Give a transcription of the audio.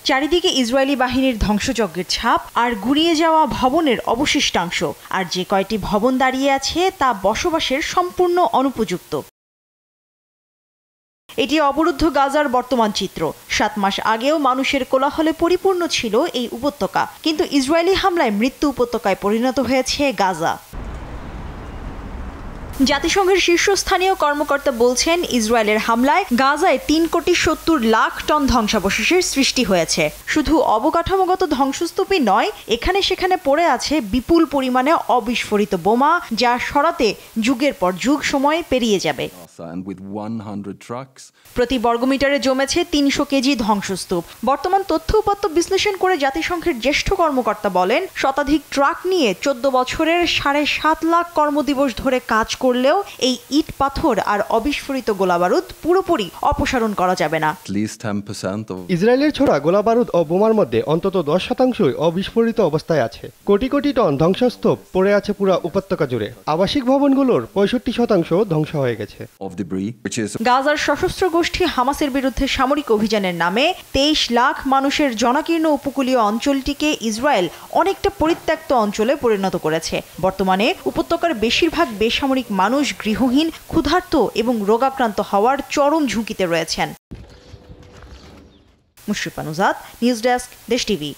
চারিদিকে ইসরায়েলি বাহিনীর ধ্বংসযজ্ঞের ছাপ আর গুড়িয়ে যাওয়া ভবনের অবশিষ্টাংশ, আর যে কয়টি ভবন দাঁড়িয়ে আছে তা বসবাসের সম্পূর্ণ অনুপযুক্ত। এটি অবরুদ্ধ গাজার বর্তমান চিত্র। 7 মাস আগেও মানুষের কোলাহলে পরিপূর্ণ ছিল এই উপত্যকা, কিন্তু ইসরায়েলি হামলায় মৃত্যু উপত্যকায় পরিণত হয়েছে গাজা। জাতিসংঘের শীর্ষস্থানীয় কর্মকর্তা বলছেন, ইসরায়েলের হামলায় গাজায় 3,70,00,000 টন ধ্বংসাবশেষের সৃষ্টি হয়েছে। শুধু অবকাঠামোগত ধ্বংসস্তূপই নয়, এখানে সেখানে পড়ে আছে বিপুল পরিমাণে অবিস্ফোরিত বোমা, যা সরাতে যুগের পর যুগ সময় পেরিয়ে যাবে। প্রতি বর্গমিটারে জমেছে 300 কেজি ধ্বংসস্তূপ। বর্তমান তথ্য উপাত্ত বিশ্লেষণ করে জাতিসংঘের জ্যেষ্ঠ কর্মকর্তা বলেন, শতাধিক ট্রাক নিয়ে 14 বছরের 7.5 লাখ কর্মদিবস ধরে কাজ করলেও এই ইট পাথর আর অবিস্ফোরিত গোলাবারুদ পুরোপুরি অপসারণ করা যাবে না। ইসরায়েলের ছোড়া গোলাবারুদ ও বোমার মধ্যে অন্তত 10% অবিস্ফোরিত অবস্থায় আছে। কোটি কোটি টন ধ্বংসস্তূপ পড়ে আছে পুরো উপত্যকা জুড়ে। আবাসিক ভবনগুলোর 65% ধ্বংস হয়ে গেছে। গাজার সশস্ত্র গোষ্ঠী হামাসের বিরুদ্ধে সামরিক অভিযানের নামে 23 লাখ মানুষের জনাকীর্ণ উপকূলীয় অঞ্চলটিকে ইসরায়েল অনেকটা পরিত্যক্ত অঞ্চলে পরিণত করেছে। বর্তমানে উপত্যকার বেশিরভাগ বেসামরিক মানুষ গৃহহীন, ক্ষুধার্ত এবং রোগাক্রান্ত হওয়ার চরম ঝুঁকিতে রয়েছেন। মুশরিফা নুজাত, নিউজ ডেস্ক, দেশ টিভি।